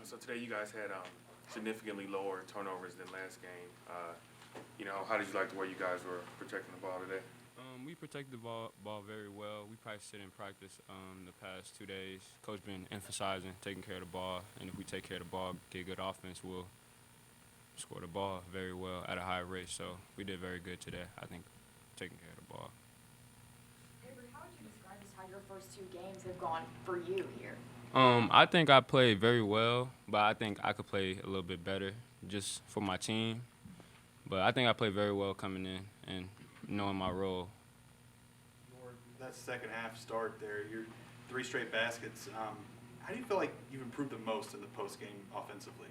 So today you guys had significantly lower turnovers than last game. How did you like the way you guys were protecting the ball today? We protect the ball very well. We practiced it in practice the past 2 days. Coach been emphasizing taking care of the ball, and if we take care of the ball, get good offense, we'll score the ball very well at a high rate. So we did very good today, I think, taking care of the ball. Avery, how would you describe just how your first 2 games have gone for you here? I think I played very well, but I think I could play a little bit better just for my team. But I think I played very well coming in and knowing my role. That second half start there, your 3 straight baskets. How do you feel like you've improved the most in the postgame offensively?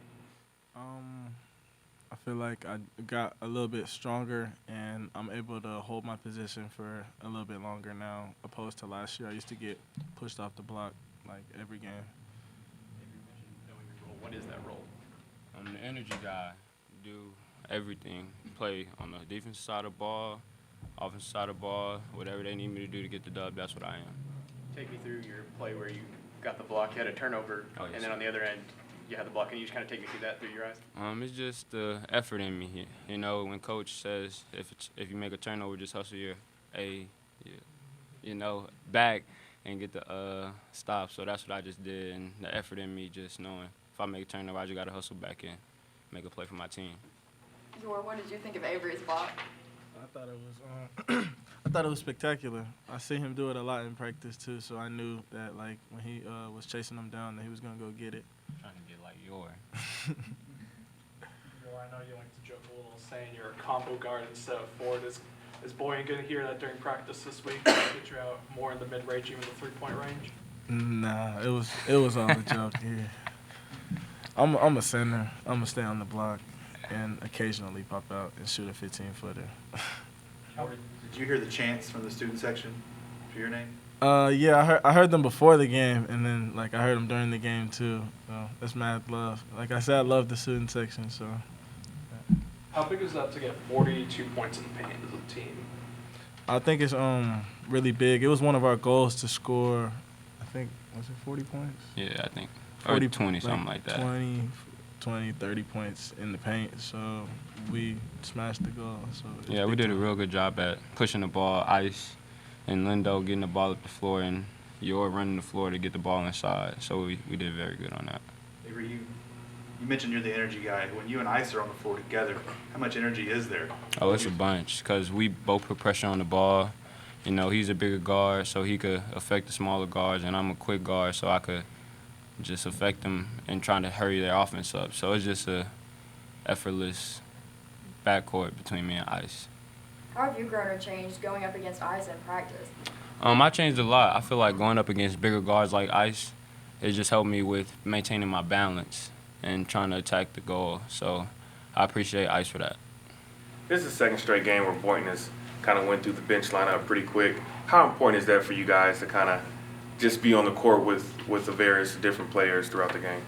I feel like I got a little bit stronger, and I'm able to hold my position for a little bit longer now, opposed to last year. I used to get pushed off the block like every game. You mentioned knowing your role. What is that role? I'm the energy guy. Do everything. Play on the defensive side of the ball, offensive side of the ball, whatever they need me to do to get the dub, that's what I am. Take me through your play where you got the block, you had a turnover, Oh, yes, and then on the other end, you had the block. Can you just kind of take me through that through your eyes? It's just the effort in me. When Coach says if you make a turnover, just hustle your back and get the stop. So that's what I just did, and the effort in me, just knowing if I make a turnover, I just got to hustle back in, make a play for my team. Yor, what did you think of Avery's block? I thought it was spectacular. I see him do it a lot in practice too, so I knew that like when he was chasing them down, that he was gonna go get it. Trying to get like Yor. I know you like to joke a little, saying you're a combo guard instead of forward. Is Boynton going to hear that during practice this week? Get you out more in the mid-range, even the three-point range? Nah, it was all a joke. Yeah, I'm a center. I'm gonna stay on the block and occasionally pop out and shoot a 15-footer. Did you hear the chants from the student section for your name? Yeah, I heard them before the game, and then like I heard them during the game too. So that's mad love. Like I said, I love the student section. So. How big is that to get 42 points in the paint as a team? I think it's really big. It was one of our goals to score. I think was it 40 points? Yeah, I think. 40, or 20, something like that. 20, 30 points in the paint. So we smashed the goal. So Yeah, we did a real good job at pushing the ball, Ice and Lindo getting the ball up the floor, and Yor running the floor to get the ball inside. So we did very good on that. Avery, you mentioned you're the energy guy. When you and Ice are on the floor together, how much energy is there? Oh, it's a bunch because we both put pressure on the ball. He's a bigger guard, so he could affect the smaller guards, and I'm a quick guard, so I could just affect them and trying to hurry their offense up. So it's just a effortless backcourt between me and Ice. How have you grown or changed going up against Ice in practice? I changed a lot. I feel like going up against bigger guards like Ice, it just helped me with maintaining my balance and trying to attack the goal. So I appreciate Ice for that. This is the second straight game where Boynton has kind of went through the bench lineup pretty quick. How important is that for you guys to kind of just be on the court with the various different players throughout the game?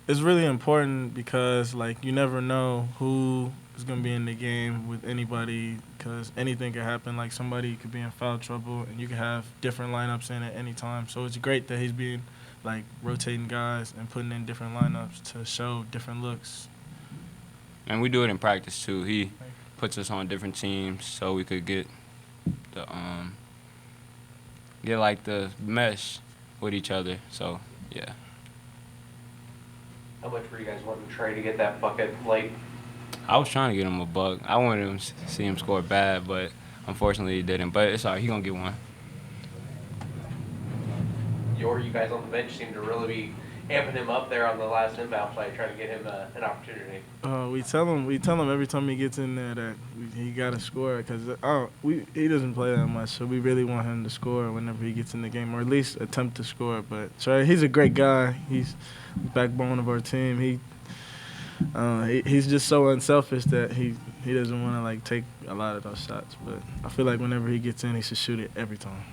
It's really important because like you never know who is gonna be in the game with anybody, because anything could happen. Like somebody could be in foul trouble, and you can have different lineups in at any time. So it's great that he's being like rotating guys and putting in different lineups to show different looks. And we do it in practice too. He puts us on different teams so we could get the mesh with each other. So yeah. How much were you guys wanting to try to get that bucket late? I was trying to get him a buck. I wanted him to see him score bad, but unfortunately he didn't. But it's all right. He's going to get one. You guys on the bench seem to really be amping him up there on the last inbound play, trying to get him an opportunity. We tell him every time he gets in there that he got to score, because he doesn't play that much, so we really want him to score whenever he gets in the game, or at least attempt to score. But he's a great guy. He's the backbone of our team. He's just so unselfish that he doesn't want to like take a lot of those shots. But I feel like whenever he gets in, he should shoot it every time.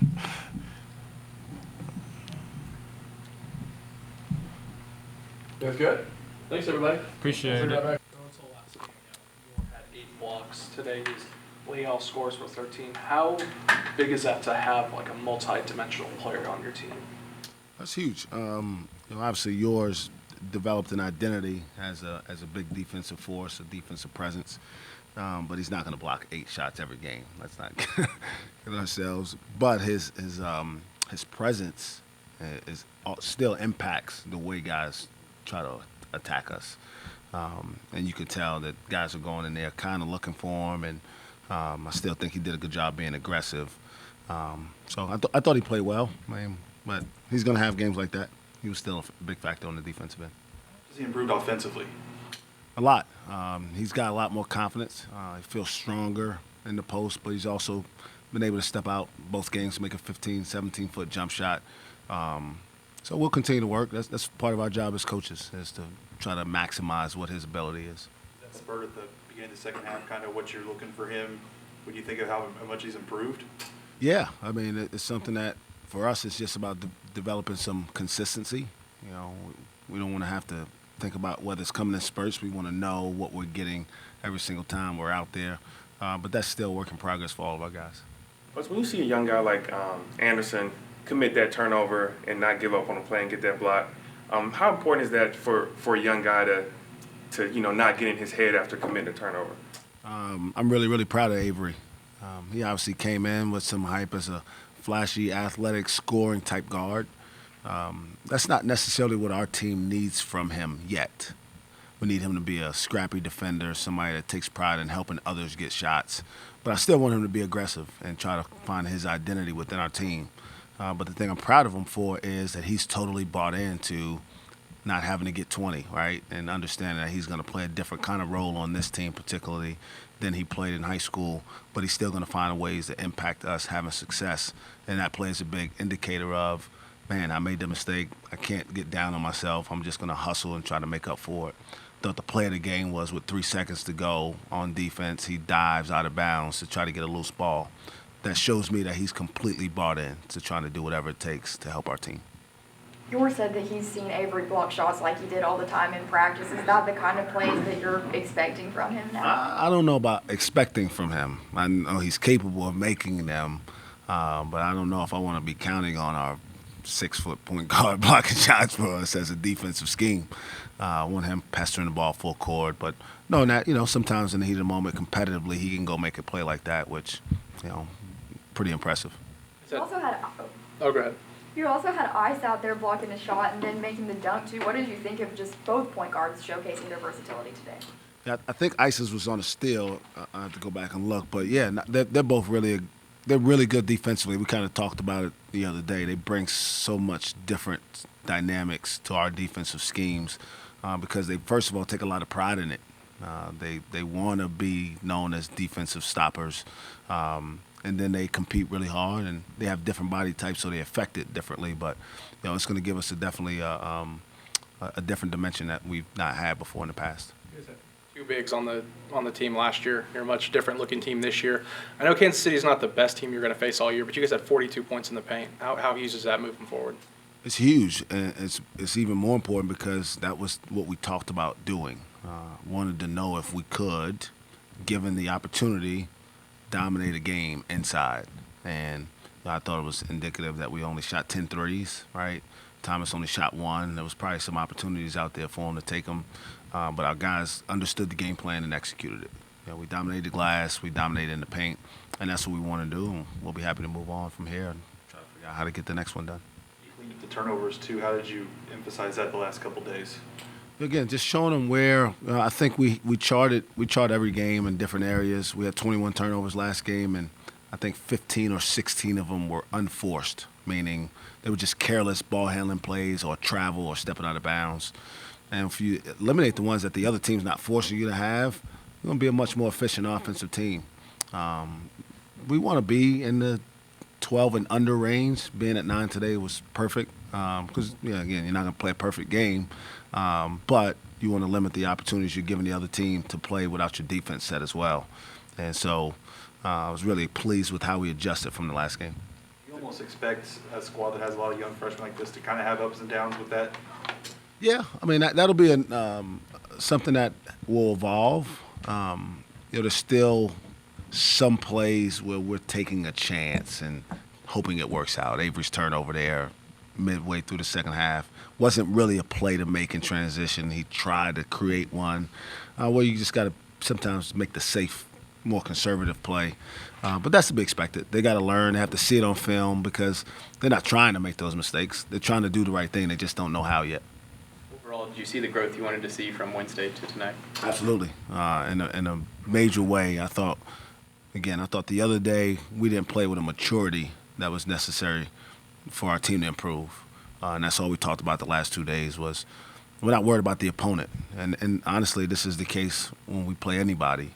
That's good. Thanks, everybody. Appreciate it. Until last game, Yor had 8 blocks. Today, he's leading all scores with 13. How big is that to have like a multi-dimensional player on your team? That's huge. Obviously, yours developed an identity as a big defensive force, a defensive presence. But he's not going to block 8 shots every game. Let's not get ourselves. But his presence still impacts the way guys try to attack us. And you could tell that guys are going in there kind of looking for him. And I still think he did a good job being aggressive. So I thought he played well. But he's going to have games like that. He was still a big factor on the defensive end. Has he improved offensively? A lot. He's got a lot more confidence. He feels stronger in the post, but he's also been able to step out both games to make a 15, 17-foot jump shot. So we'll continue to work. That's part of our job as coaches, is to try to maximize what his ability is. That spurt at the beginning of the second half, kind of what you're looking for him when you think of how much he's improved? Yeah, I mean, it's something that for us it's just about developing some consistency. We don't want to have to think about whether it's coming in spurts. We want to know what we're getting every single time we're out there. But that's still work in progress for all of our guys. But when you see a young guy like Anderson commit that turnover and not give up on the play and get that block, how important is that for a young guy to not get in his head after committing a turnover? I'm really, really proud of Avery. He obviously came in with some hype as a flashy, athletic, scoring type guard. That's not necessarily what our team needs from him yet. We need him to be a scrappy defender, somebody that takes pride in helping others get shots. But I still want him to be aggressive and try to find his identity within our team. But the thing I'm proud of him for is that he's totally bought into not having to get 20, right? And understanding that he's going to play a different kind of role on this team, particularly than he played in high school. But he's still going to find ways to impact us having success. And that plays a big indicator of, man, I made the mistake. I can't get down on myself. I'm just going to hustle and try to make up for it. The play of the game was with 3 seconds to go on defense, he dives out of bounds to try to get a loose ball. That shows me that he's completely bought in to trying to do whatever it takes to help our team. Yor said that he's seen Avery block shots like he did all the time in practice. Is that the kind of plays that you're expecting from him now? I don't know about expecting from him. I know he's capable of making them, but I don't know if I want to be counting on our 6-foot point guard blocking shots for us as a defensive scheme. I want him pestering the ball full court, but knowing that, sometimes in the heat of the moment, competitively, he can go make a play like that, which, pretty impressive. You also had Oh, go ahead. you also had Ice out there blocking the shot and then making the dunk too. What did you think of just both point guards showcasing their versatility today? Yeah, I think Isis was on a steal. I have to go back and look, but yeah, they're both they're really good defensively. We kind of talked about it the other day. They bring so much different dynamics to our defensive schemes because they, first of all, take a lot of pride in it. They want to be known as defensive stoppers, and then they compete really hard, and they have different body types, so they affect it differently. But it's going to give us definitely a different dimension that we've not had before in the past. Two bigs on the team last year. You're a much different looking team this year. I know Kansas City's not the best team you're going to face all year, but you guys had 42 points in the paint. How huge is that moving forward? It's huge, and it's even more important because that was what we talked about doing. Wanted to know if we could, given the opportunity, dominate a game inside. And I thought it was indicative that we only shot 10 threes, right? Thomas only shot 1. There was probably some opportunities out there for him to take them. But our guys understood the game plan and executed it. We dominated the glass, we dominated in the paint, and that's what we want to do. And we'll be happy to move on from here and try to figure out how to get the next one done. You cleaned up the turnovers too. How did you emphasize that the last couple days? Again, just showing them where I think we chart every game in different areas. We had 21 turnovers last game, and I think 15 or 16 of them were unforced, meaning they were just careless ball handling plays or travel or stepping out of bounds. And if you eliminate the ones that the other team's not forcing you to have, you're going to be a much more efficient offensive team. We want to be in the 12 and under range. Being at 9 today was perfect because, again, you're not going to play a perfect game, but you want to limit the opportunities you're giving the other team to play without your defense set as well. And so I was really pleased with how we adjusted from the last game. You almost expect a squad that has a lot of young freshmen like this to kind of have ups and downs with that. Yeah, I mean that'll be something that will evolve. There's still some plays where we're taking a chance and hoping it works out. Avery's turnover there, midway through the second half. Wasn't really a play to make in transition. He tried to create one where you just got to sometimes make the safe, more conservative play. But that's to be expected. They got to learn. They have to see it on film because they're not trying to make those mistakes. They're trying to do the right thing. They just don't know how yet. Overall, did you see the growth you wanted to see from Wednesday to tonight? Absolutely. In a major way, I thought the other day we didn't play with a maturity that was necessary for our team to improve. And that's all we talked about the last 2 days was we're not worried about the opponent. And honestly, this is the case when we play anybody.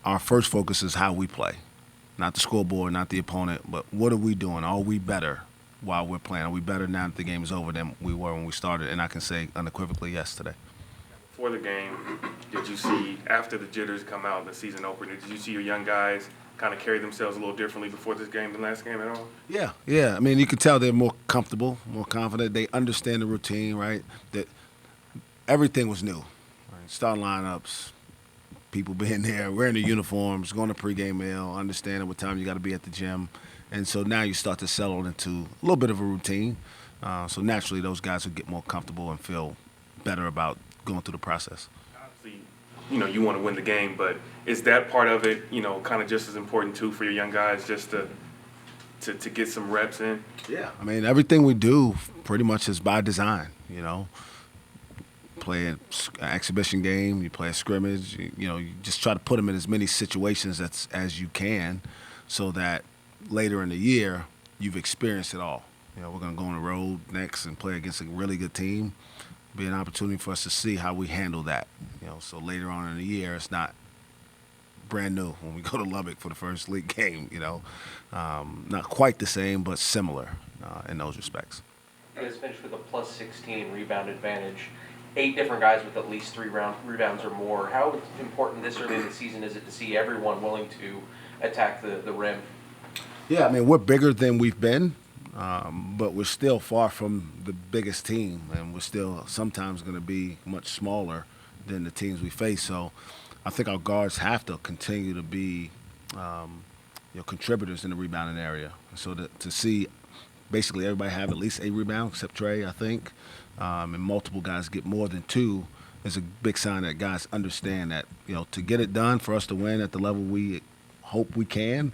Our first focus is how we play, not the scoreboard, not the opponent, but what are we doing? Are we better while we're playing? Are we better now that the game is over than we were when we started? And I can say unequivocally yes today. Before the game, did you see, after the jitters come out, the season opener, did you see your young guys kind of carry themselves a little differently before this game than last game at all? Yeah. I mean, you can tell they're more comfortable, more confident. They understand the routine, right? That everything was new. Right? Starting lineups, people being there, wearing the uniforms, going to pregame meal, understanding what time you got to be at the gym. And so now you start to settle into a little bit of a routine. So naturally, those guys will get more comfortable and feel better about going through the process. Obviously, you want to win the game, but is that part of it, kind of just as important too for your young guys just to get some reps in? Yeah. I mean, everything we do pretty much is by design, Play an exhibition game, you play a scrimmage, you just try to put them in as many situations as you can so that later in the year you've experienced it all. We're going to go on the road next and play against a really good team. Be an opportunity for us to see how we handle that. So later on in the year, it's not brand new when we go to Lubbock for the first league game. Not quite the same, but similar in those respects. You guys finished with a plus 16 rebound advantage. 8 different guys with at least 3 rebounds or more. How important this early in the season is it to see everyone willing to attack the rim? Yeah, I mean, we're bigger than we've been. But we're still far from the biggest team, and we're still sometimes going to be much smaller than the teams we face. So I think our guards have to continue to be contributors in the rebounding area. So to see basically everybody have at least 8 rebounds, except Trey, I think, and multiple guys get more than 2 is a big sign that guys understand that, to get it done for us to win at the level we hope we can,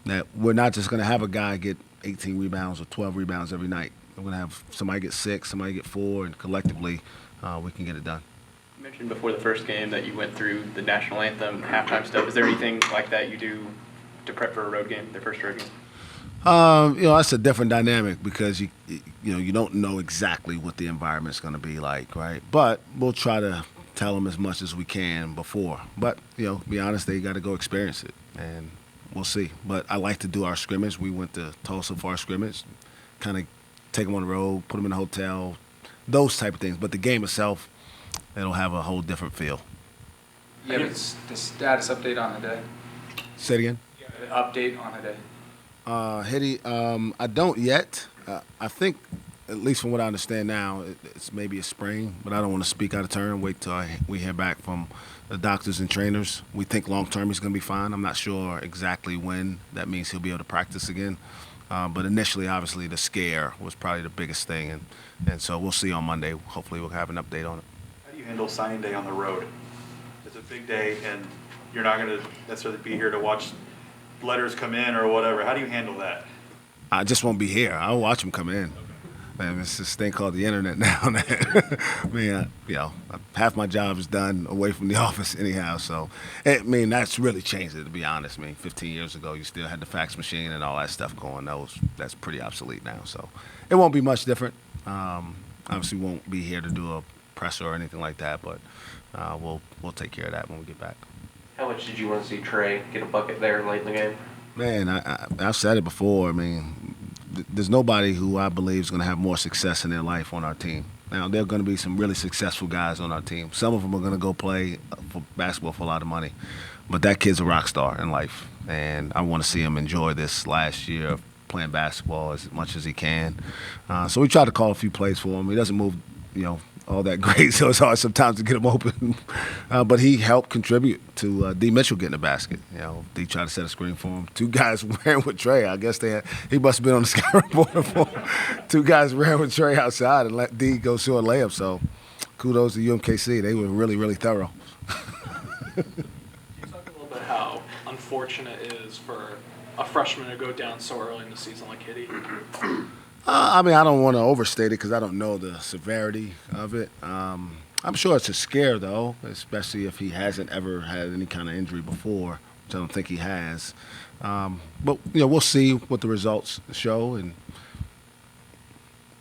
that we're not just going to have a guy get 18 rebounds or 12 rebounds every night. We're going to have somebody get 6, somebody get 4, and collectively we can get it done. You mentioned before the first game that you went through the national anthem, halftime stuff. Is there anything like that you do to prep for a road game, their first road game? That's a different dynamic because you don't know exactly what the environment's going to be like, right? But we'll try to tell them as much as we can before. But be honest, they got to go experience it, and we'll see. But I like to do our scrimmage. We went to Tulsa for our scrimmage, kind of take them on the road, put them in a hotel, those type of things. But the game itself, it'll have a whole different feel. You have the status update on the day? Say it again? You have an update on the day? Hitty, I don't yet. I think, at least from what I understand now, it's maybe a sprain, but I don't want to speak out of turn. Wait till we hear back from the doctors and trainers. We think long-term he's going to be fine. I'm not sure exactly when that means he'll be able to practice again. But initially, obviously, the scare was probably the biggest thing. And so we'll see on Monday. Hopefully we'll have an update on it. How do you handle signing day on the road? It's a big day, and you're not going to necessarily be here to watch letters come in or whatever. How do you handle that? I just won't be here. I'll watch them come in. Man, it's this thing called the internet now. I mean, half my job is done away from the office anyhow. So, that's really changed it, to be honest. 15 years ago, you still had the fax machine and all that stuff going. That's pretty obsolete now. So, it won't be much different. Obviously, won't be here to do a presser or anything like that, but we'll take care of that when we get back. How much did you want to see Trey get a bucket there late in the game? Man, I've said it before. There's nobody who I believe is going to have more success in their life on our team. Now, there are going to be some really successful guys on our team. Some of them are going to go play for basketball for a lot of money. But that kid's a rock star in life, and I want to see him enjoy this last year of playing basketball as much as he can. So we tried to call a few plays for him. He doesn't move, all that great, so it's hard sometimes to get him open. But he helped contribute to D. Mitchell getting the basket. You know, D tried to set a screen for him. Two guys ran with Trey. I guess he must have been on the scouting board for him. Two guys ran with Trey outside and let D go shoot a layup. So kudos to UMKC. They were really, really thorough. Can you talk a little bit how unfortunate it is for a freshman to go down so early in the season like Hitty? I mean, I don't want to overstate it because I don't know the severity of it. I'm sure it's a scare, though, especially if he hasn't ever had any kind of injury before, which I don't think he has. But, you know, we'll see what the results show, and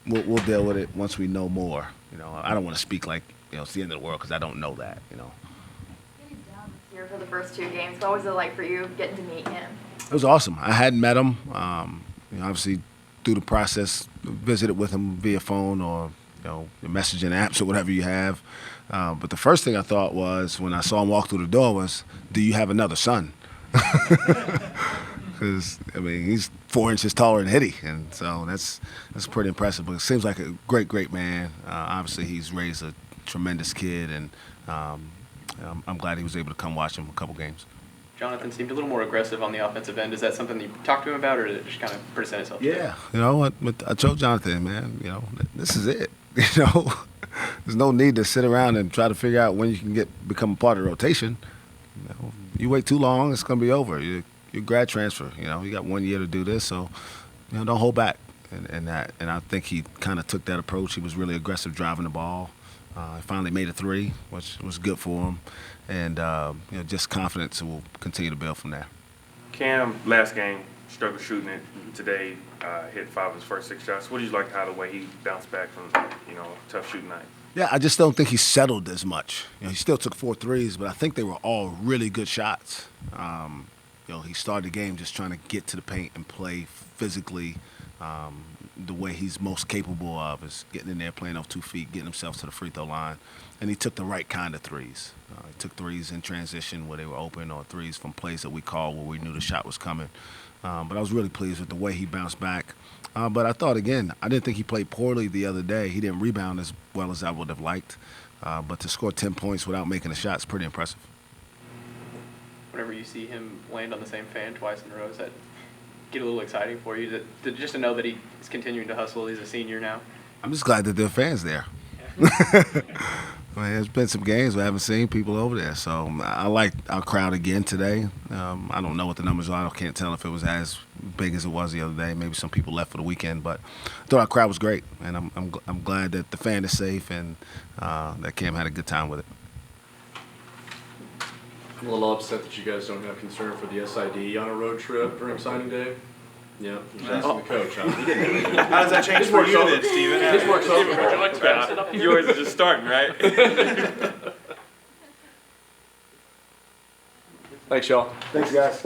we'll deal with it once we know more. You know, I don't want to speak like, you know, it's the end of the world because I don't know that, you know. He's down this year for the first 2 games. What was it like for you getting to meet him? It was awesome. I hadn't met him. You know, obviously, through the process, visited with him via phone or, you know, the messaging apps or whatever you have. But the first thing I thought was when I saw him walk through the door was, do you have another son? Because, I mean, he's 4 inches taller than Hitty, and so that's pretty impressive. But it seems like a great, great man. Obviously, he's raised a tremendous kid, and I'm glad he was able to come watch him a couple games. Jonathan seemed a little more aggressive on the offensive end. Is that something that you talked to him about, or did it just kind of present itself? Yeah, you know, I told Jonathan, man, you know, this is it. You know, there's no need to sit around and try to figure out when you can become a part of the rotation. You know, you wait too long, it's gonna be over. You grad transfer. You know, you got 1 year to do this, so you know, don't hold back. And I think he kind of took that approach. He was really aggressive driving the ball. He finally made a 3, which was good for him. And, you know, just confidence will continue to build from there. Cam, last game, struggled shooting it. Today, hit 5 of his first 6 shots. What did you like how the way he bounced back from, you know, a tough shooting night? Yeah, I just don't think he settled as much. You know, he still took 4 threes, but I think they were all really good shots. You know, he started the game just trying to get to the paint and play physically. The way he's most capable of is getting in there, playing off 2 feet, getting himself to the free throw line. And he took the right kind of threes. He took threes in transition where they were open, or threes from plays that we called where we knew the shot was coming. But I was really pleased with the way he bounced back. But I thought, again, I didn't think he played poorly the other day. He didn't rebound as well as I would have liked. But to score 10 points without making a shot is pretty impressive. Whenever you see him land on the same fan twice in a row, does that get a little exciting for you? Just to know that he's continuing to hustle. He's a senior now. I'm just glad that there are fans there. I mean, there's been some games we haven't seen people over there, so I like our crowd again today. I don't know what the numbers are. I can't tell if it was as big as it was the other day. Maybe some people left for the weekend, but I thought our crowd was great, and I'm glad that the fan is safe and that Cam had a good time with it. I'm a little upset that you guys don't have concern for the SID on a road trip during signing day. Yeah, just asking the coach. Huh? How does that change for you then, Steven? This works over. Would you like to pass it up here? Yours is just starting, right? Thanks, y'all. Thanks, guys.